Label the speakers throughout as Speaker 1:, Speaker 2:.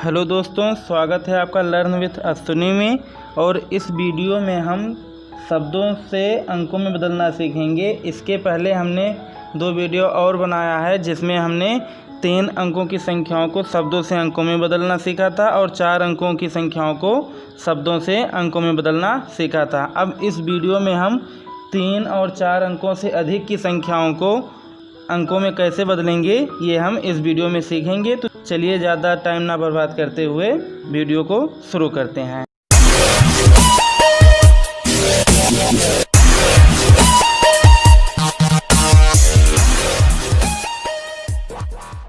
Speaker 1: Hello दोस्तों, स्वागत है आपका लर्न विथ अश्विनी में। और इस वीडियो में हम शब्दों से अंकों में बदलना सीखेंगे। इसके पहले हमने 2 वीडियो और बनाया है जिसमें हमने 3 अंकों की संख्याओं को शब्दों से अंकों में बदलना सीखा था और 4 अंकों की संख्याओं को शब्दों से अंकों में बदलना सीखा था। अब इस वीडियो में हम 3 और 4 अंकों से अधिक की संख्याओं को अंकों में कैसे बदलेंगे ये हम इस वीडियो में सीखेंगे। तो चलिए ज़्यादा टाइम ना बर्बाद करते हुए वीडियो को शुरू करते हैं।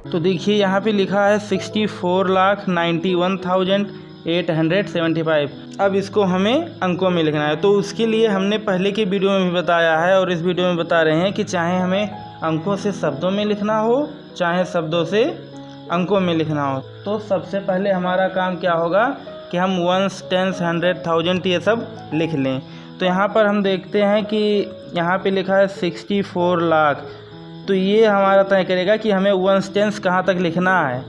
Speaker 1: तो देखिए यहाँ पे लिखा है 64,91,875। अब इसको हमें अंकों में लिखना है। तो उसके लिए हमने पहले के वीडियो में भी बताया है और इस वीडियो में बता रहे हैं कि चाहे हमें अंकों से शब्दों में लिखना हो चाहे शब्दों से अंकों में लिखना हो, तो सबसे पहले हमारा काम क्या होगा कि हम 1s, 10s, 100, 1000 ये सब लिख लें। तो यहाँ पर हम देखते हैं कि यहाँ पे लिखा है 64 लाख। तो ये हमारा तय करेगा कि हमें 1s, 10s कहाँ तक लिखना है।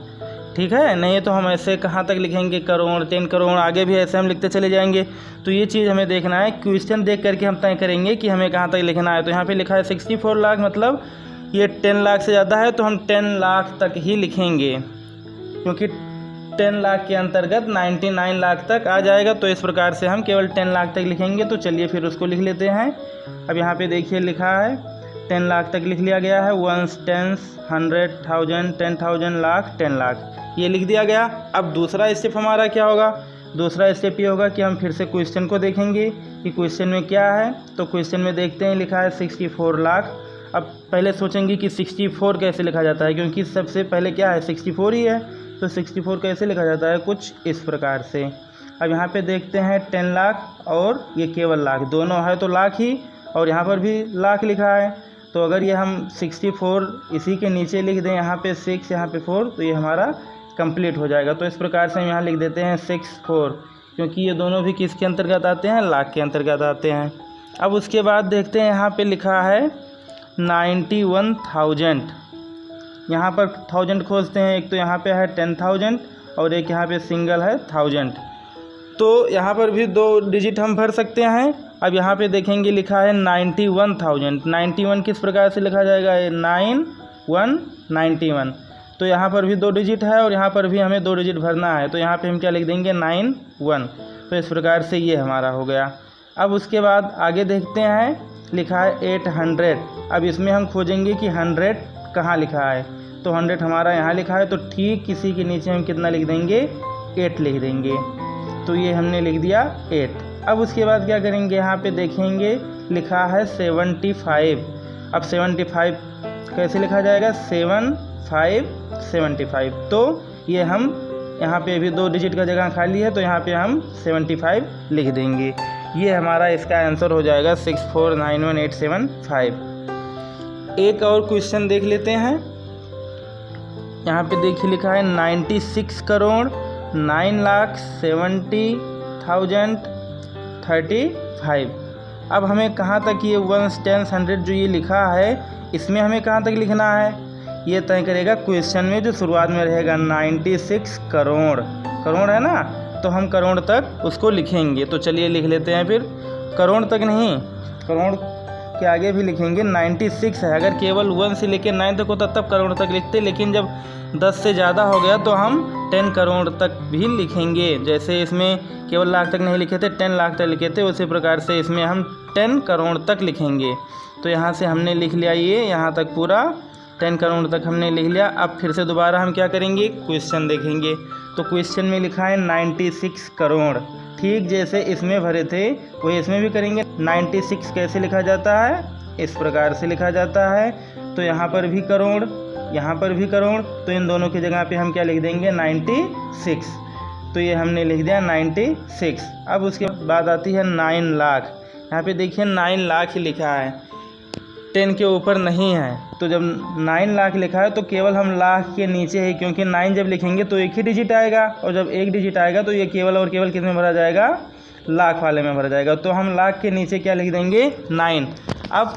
Speaker 1: ठीक है, नहीं तो हम ऐसे कहाँ तक लिखेंगे, करोड़, 10 करोड़, आगे भी ऐसे हम लिखते चले जाएंगे। तो ये चीज़ हमें देखना है, क्वेश्चन देख करके हम तय करेंगे कि हमें कहाँ तक लिखना है। तो यहाँ पे लिखा है 64 लाख, मतलब ये 10 लाख से ज़्यादा है तो हम 10 लाख तक ही लिखेंगे, क्योंकि 10 लाख के अंतर्गत 99 लाख तक आ जाएगा। तो इस प्रकार से हम केवल 10 लाख तक लिखेंगे। तो चलिए फिर उसको लिख लेते हैं। अब यहाँ पे देखिए लिखा है 10 लाख तक लिख लिया गया है। 1s, 10s, 100, 1000, 10,000, लाख, 10 लाख, ये लिख दिया गया। अब दूसरा स्टेप हमारा क्या होगा? दूसरा स्टेप ये होगा कि हम फिर से क्वेश्चन को देखेंगे कि क्वेश्चन में क्या है। तो क्वेश्चन में देखते हैं, लिखा है 64 लाख। अब पहले सोचेंगे कि 64 कैसे लिखा जाता है, क्योंकि सबसे पहले क्या है, 64 ही है। तो 64 कैसे लिखा जाता है, कुछ इस प्रकार से। अब यहाँ पे देखते हैं 10 लाख और ये केवल लाख, दोनों है तो लाख ही, और यहाँ पर भी लाख लिखा है। तो अगर ये हम 64 इसी के नीचे लिख दें, यहाँ पे 6, यहाँ पे 4, तो ये हमारा कंप्लीट हो जाएगा। तो इस प्रकार से हम यहाँ लिख देते हैं 64, क्योंकि ये दोनों भी किसके अंतर्गत आते हैं, लाख के अंतर्गत आते हैं। अब उसके बाद देखते हैं यहाँ पे लिखा है 91,000। यहाँ पर 1000 खोजते हैं, एक तो यहाँ पे है 10,000 और एक यहाँ पे सिंगल है 1000। तो यहाँ पर भी 2 डिजिट हम भर सकते हैं। अब यहाँ पे देखेंगे लिखा है 91,000। 91 किस प्रकार से लिखा जाएगा, 9191। तो यहाँ पर भी 2 डिजिट है और यहाँ पर भी हमें 2 डिजिट भरना है। तो यहाँ पे हम क्या लिख देंगे, 91। तो इस प्रकार से ये हमारा हो गया। अब उसके बाद आगे देखते हैं, लिखा है 800। अब इसमें हम खोजेंगे कि 100 कहाँ लिखा है। तो 100 हमारा यहाँ लिखा है, तो ठीक किसी के नीचे हम कितना लिख देंगे, 8 लिख देंगे। तो ये हमने लिख दिया 8। अब उसके बाद क्या करेंगे, यहाँ पे देखेंगे लिखा है 75। अब 75 कैसे लिखा जाएगा, 7575। तो ये हम यहाँ पे अभी 2 डिजिट का जगह खाली है, तो यहाँ पे हम 75 लिख देंगे। ये हमारा इसका आंसर हो जाएगा 64,91,875। एक और क्वेश्चन देख लेते हैं। यहाँ पे देखिए लिखा है 96 करोड़ 9,70,035। अब हमें कहाँ तक ये 1s, 10s, 100 जो ये लिखा है, इसमें हमें कहाँ तक लिखना है, ये तय करेगा क्वेश्चन में जो शुरुआत में रहेगा 96 करोड़। करोड़ है ना, तो हम करोड़ तक उसको लिखेंगे। तो चलिए लिख लेते हैं। फिर करोड़ तक नहीं, करोड़ के आगे भी लिखेंगे। 96 है, अगर केवल 1 से लेकर 9 तक होता तब करोड़ तक लिखते, लेकिन जब 10 से ज़्यादा हो गया तो हम 10 करोड़ तक भी लिखेंगे। जैसे इसमें केवल लाख तक नहीं लिखे थे, 10 लाख तक लिखे थे, उसी प्रकार से इसमें हम 10 करोड़ तक लिखेंगे। तो यहाँ से हमने लिख लिया, ये यहाँ तक पूरा 10 करोड़ तक हमने लिख लिया। अब फिर से दोबारा हम क्या करेंगे, क्वेश्चन देखेंगे। तो क्वेश्चन में लिखा है 96 करोड़, ठीक जैसे इसमें भरे थे वही इसमें भी करेंगे। 96 कैसे लिखा जाता है, इस प्रकार से लिखा जाता है। तो यहाँ पर भी करोड़, यहाँ पर भी करोड़, तो इन दोनों की जगह पे हम क्या लिख देंगे, 96। तो ये हमने लिख दिया 96। अब उसके बाद आती है 9 लाख। यहाँ पे देखिए 9 लाख ही लिखा है, 10 के ऊपर नहीं है। तो जब 9 लाख लिखा है तो केवल हम लाख के नीचे है, क्योंकि 9 जब लिखेंगे तो एक ही डिजिट आएगा, और जब एक डिजिट आएगा तो ये केवल और केवल किस में भरा जाएगा, लाख वाले में भरा जाएगा। तो हम लाख के नीचे क्या लिख देंगे, 9। अब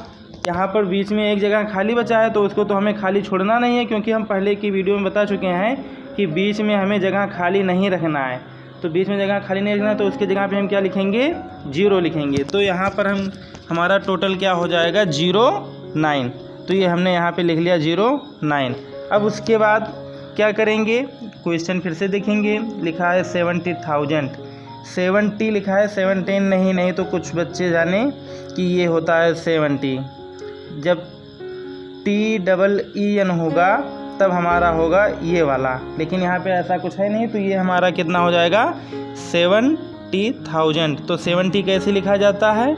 Speaker 1: यहाँ पर बीच में एक जगह खाली बचा है, तो उसको तो हमें खाली छोड़ना नहीं है, क्योंकि हम पहले की वीडियो में बता चुके हैं कि बीच में हमें जगह खाली नहीं रखना है। तो बीच में जगह खाली नहीं रखना है तो उसकी जगह पे हम क्या लिखेंगे, 0 लिखेंगे। तो यहाँ पर हमारा टोटल क्या हो जाएगा, 09। तो ये हमने यहाँ पे लिख लिया 09। अब उसके बाद क्या करेंगे, क्वेश्चन फिर से देखेंगे। लिखा है 70,000, 70 लिखा है, 17 नहीं तो कुछ बच्चे जाने कि ये होता है 70। जब TEEN होगा तब हमारा होगा ये वाला, लेकिन यहाँ पे ऐसा कुछ है नहीं। तो ये हमारा कितना हो जाएगा, 70,000। तो 70 कैसे लिखा जाता है,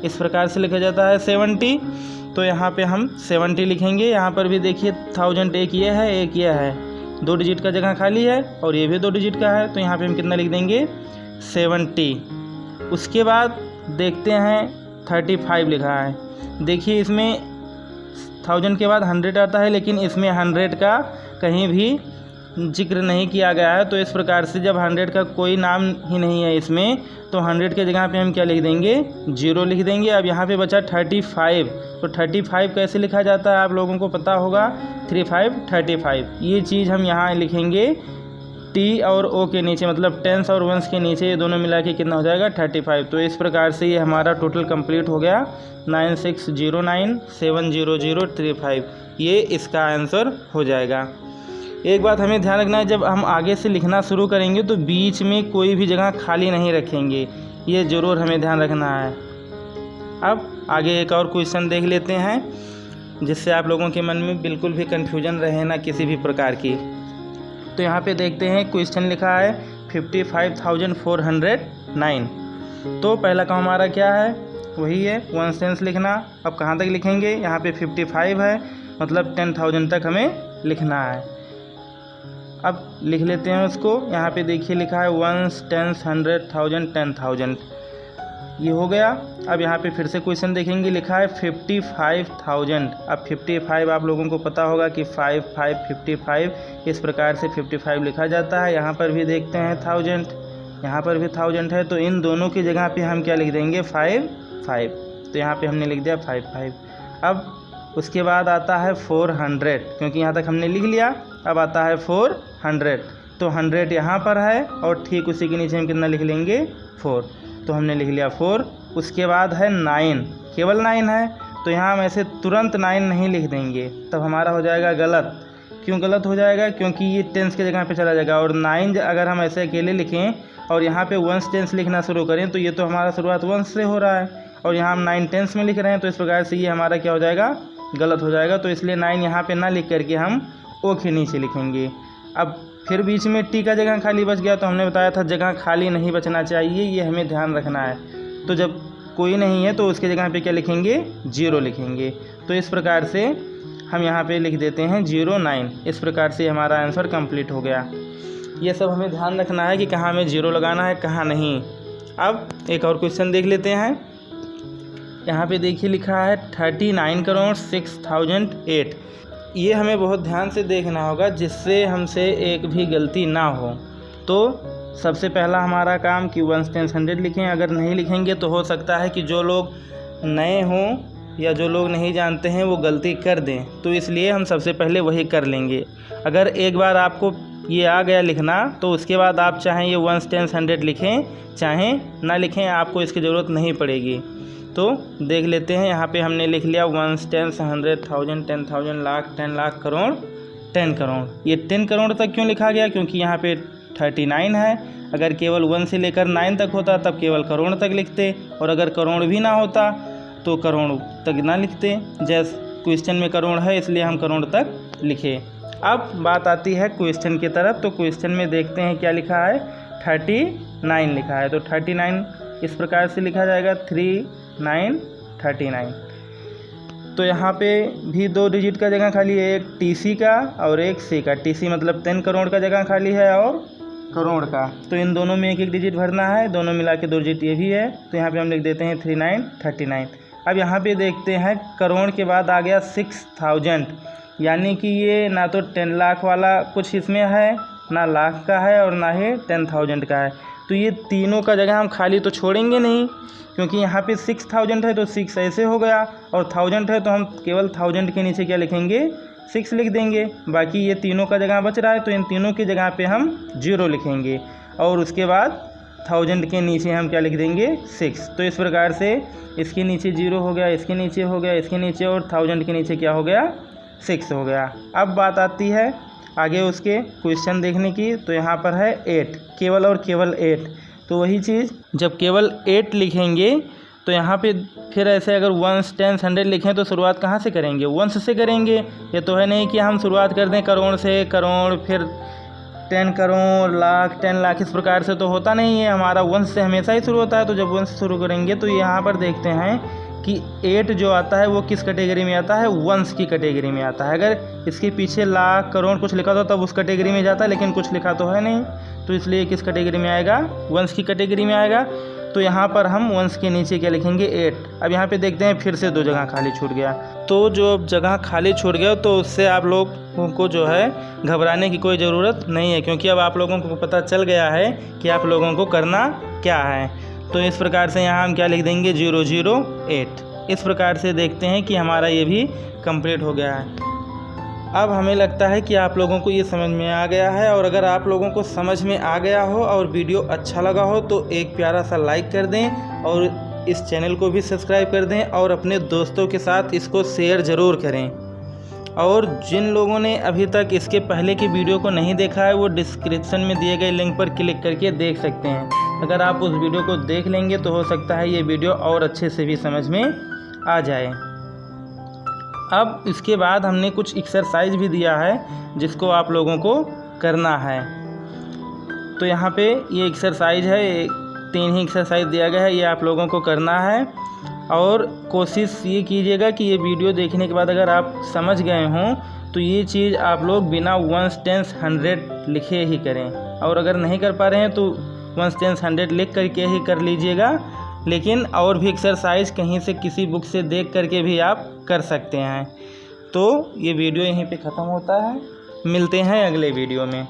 Speaker 1: इस प्रकार से लिखा जाता है 70। तो यहाँ पे हम 70 लिखेंगे। यहाँ पर भी देखिए 1000 एक ये है, एक ये है, 2 डिजिट का जगह खाली है और ये भी 2 डिजिट का है। तो यहाँ पे हम कितना लिख देंगे, 70। उसके बाद देखते हैं 35 लिखा है। देखिए इसमें 1000 के बाद 100 आता है, लेकिन इसमें 100 का कहीं भी जिक्र नहीं किया गया है। तो इस प्रकार से जब 100 का कोई नाम ही नहीं है इसमें, तो 100 के जगह पे हम क्या लिख देंगे, 0 लिख देंगे। अब यहाँ पे बचा 35। तो 35 कैसे लिखा जाता है आप लोगों को पता होगा, 35। ये चीज़ हम यहाँ लिखेंगे T और O के नीचे, मतलब टेंस और वंस के नीचे, ये दोनों मिला के कितना हो जाएगा, 35। तो इस प्रकार से ये हमारा टोटल कंप्लीट हो गया, 9609700335। ये इसका आंसर हो जाएगा। एक बात हमें ध्यान रखना है, जब हम आगे से लिखना शुरू करेंगे तो बीच में कोई भी जगह खाली नहीं रखेंगे, ये ज़रूर हमें ध्यान रखना है। अब आगे एक और क्वेश्चन देख लेते हैं, जिससे आप लोगों के मन में बिल्कुल भी कन्फ्यूजन रहे ना किसी भी प्रकार की। तो यहाँ पे देखते हैं क्वेश्चन लिखा है 55,409। तो पहला काम हमारा क्या है, वही है 1 सेंस लिखना। अब कहाँ तक लिखेंगे, यहाँ पे 55 है, मतलब 10,000 तक हमें लिखना है। अब लिख लेते हैं उसको। यहाँ पे देखिए लिखा है 1s, 10s, 100,000, 10,000, ये हो गया। अब यहाँ पे फिर से क्वेश्चन देखेंगे, लिखा है 55,000। अब 55 आप लोगों को पता होगा कि 5, 5, 55, इस प्रकार से 55 लिखा जाता है। यहाँ पर भी देखते हैं 1000, यहाँ पर भी 1000 है। तो इन दोनों की जगह पे हम क्या लिख देंगे, 5, 5। तो यहाँ पे हमने लिख दिया 5, 5। अब उसके बाद आता है 400, क्योंकि यहाँ तक हमने लिख लिया। अब आता है 400, तो 100 यहाँ पर है और ठीक उसी के नीचे हम कितना लिख लेंगे, 4। तो हमने लिख लिया 4। उसके बाद है 9, केवल 9 है। तो यहाँ हम ऐसे तुरंत 9 नहीं लिख देंगे, तब हमारा हो जाएगा गलत। क्यों गलत हो जाएगा, क्योंकि ये टेंस की जगह पे चला जाएगा। और 9 अगर हम ऐसे अकेले लिखें और यहाँ पे 1 टेंस लिखना शुरू करें, तो ये तो हमारा शुरुआत 1 से हो रहा है और यहाँ हम 9 टेंस में लिख रहे हैं। तो इस प्रकार से ये हमारा क्या हो जाएगा, गलत हो जाएगा। तो इसलिए 9 यहाँ पे ना लिख करके हम O के नीचे लिखेंगे। अब फिर बीच में T का जगह खाली बच गया, तो हमने बताया था जगह खाली नहीं बचना चाहिए, ये हमें ध्यान रखना है। तो जब कोई नहीं है तो उसके जगह पे क्या लिखेंगे, 0 लिखेंगे। तो इस प्रकार से हम यहाँ पे लिख देते हैं 09। इस प्रकार से हमारा आंसर कंप्लीट हो गया। ये सब हमें ध्यान रखना है कि कहाँ हमें 0 लगाना है, कहाँ नहीं। अब एक और क्वेश्चन देख लेते हैं। यहाँ पे देखिए लिखा है 39,06,008। ये हमें बहुत ध्यान से देखना होगा, जिससे हमसे एक भी गलती ना हो। तो सबसे पहला हमारा काम कि 1 10 100 लिखें। अगर नहीं लिखेंगे तो हो सकता है कि जो लोग नए हों या जो लोग नहीं जानते हैं वो गलती कर दें, तो इसलिए हम सबसे पहले वही कर लेंगे। अगर एक बार आपको ये आ गया लिखना, तो उसके बाद आप चाहें ये 1 10 100 लिखें, चाहें ना लिखें, आपको इसकी ज़रूरत नहीं पड़ेगी। तो देख लेते हैं। यहाँ पे हमने लिख लिया 1 10 100,000 10,000 लाख 10 लाख करोड़ 10 करोड़। ये 10 करोड़ तक क्यों लिखा गया, क्योंकि यहाँ पे 39 है। अगर केवल 1 से लेकर 9 तक होता तब केवल करोड़ तक लिखते, और अगर करोड़ भी ना होता तो करोड़ तक ना लिखते। जैसे क्वेश्चन में करोड़ है इसलिए हम करोड़ तक लिखे। अब बात आती है क्वेश्चन की तरफ। तो क्वेश्चन में देखते हैं क्या लिखा है, 39 लिखा है। तो 39 इस प्रकार से लिखा जाएगा 3939। तो यहाँ पे भी 2 डिजिट का जगह खाली है, एक TC का और एक C का। TC मतलब 10 करोड़ का जगह खाली है और करोड़ का। तो इन दोनों में एक एक डिजिट भरना है, दोनों मिला के 2 डिजिट ये भी है। तो यहाँ पे हम लिख देते हैं 3939। अब यहाँ पे देखते हैं करोड़ के बाद आ गया 6000, यानी कि ये ना तो 10 लाख वाला कुछ इसमें है, ना लाख का है और ना ही 10,000 का है। तो ये तीनों का जगह हम खाली तो छोड़ेंगे नहीं, क्योंकि यहाँ पे 6000 है तो 6 ऐसे हो गया, और 1000 है तो हम केवल 1000 के नीचे क्या लिखेंगे, 6 लिख देंगे। बाकी ये तीनों का जगह बच रहा है तो इन तीनों की जगह पे हम 0 लिखेंगे और उसके बाद 1000 के नीचे हम क्या लिख देंगे 6। तो इस प्रकार से इसके नीचे 0 हो गया, इसके नीचे हो गया, इसके नीचे और 1000 के नीचे क्या हो गया 6 हो गया। अब बात आती है आगे उसके क्वेश्चन देखने की। तो यहाँ पर है 8, केवल और केवल 8। तो वही चीज़ जब केवल 8 लिखेंगे तो यहाँ पे फिर ऐसे अगर 1s 10s 100 लिखें तो शुरुआत कहाँ से करेंगे 1 से करेंगे। ये तो है नहीं कि हम शुरुआत कर दें करोड़ से, करोड़ फिर 10 करोड़, लाख, 10 लाख, इस प्रकार से तो होता नहीं है। हमारा 1 से हमेशा ही शुरू होता है। तो जब 1 से शुरू करेंगे तो यहाँ पर देखते हैं कि 8 जो आता है वो किस कैटेगरी में आता है 1s की कैटेगरी में आता है। अगर इसके पीछे लाख करोड़ कुछ लिखा तो तब उस कैटेगरी में जाता है, लेकिन कुछ लिखा तो है नहीं, तो इसलिए किस कैटेगरी में आएगा 1s की कैटेगरी में आएगा। तो यहाँ पर हम 1s के नीचे क्या लिखेंगे 8। अब यहाँ पे देखते हैं फिर से 2 जगह खाली छूट गया। तो जो जगह खाली छूट गया तो उससे आप लोगों को जो है घबराने की कोई ज़रूरत नहीं है, क्योंकि अब आप लोगों को पता चल गया है कि आप लोगों को करना क्या है। तो इस प्रकार से यहाँ हम क्या लिख देंगे 008। इस प्रकार से देखते हैं कि हमारा ये भी कंप्लीट हो गया है। अब हमें लगता है कि आप लोगों को ये समझ में आ गया है, और अगर आप लोगों को समझ में आ गया हो और वीडियो अच्छा लगा हो तो एक प्यारा सा लाइक कर दें और इस चैनल को भी सब्सक्राइब कर दें और अपने दोस्तों के साथ इसको शेयर ज़रूर करें। और जिन लोगों ने अभी तक इसके पहले की वीडियो को नहीं देखा है वो डिस्क्रिप्शन में दिए गए लिंक पर क्लिक करके देख सकते हैं। अगर आप उस वीडियो को देख लेंगे तो हो सकता है ये वीडियो और अच्छे से भी समझ में आ जाए। अब इसके बाद हमने कुछ एक्सरसाइज भी दिया है जिसको आप लोगों को करना है। तो यहाँ पे ये एक्सरसाइज है, 3 ही एक्सरसाइज दिया गया है, ये आप लोगों को करना है। और कोशिश ये कीजिएगा कि ये वीडियो देखने के बाद अगर आप समझ गए हों तो ये चीज़ आप लोग बिना 1s 10s 100 लिखे ही करें, और अगर नहीं कर पा रहे हैं तो 1s 10s 100 लिख करके ही कर लीजिएगा। लेकिन और भी एक्सरसाइज कहीं से किसी बुक से देख करके भी आप कर सकते हैं। तो ये वीडियो यहीं पे ख़त्म होता है, मिलते हैं अगले वीडियो में।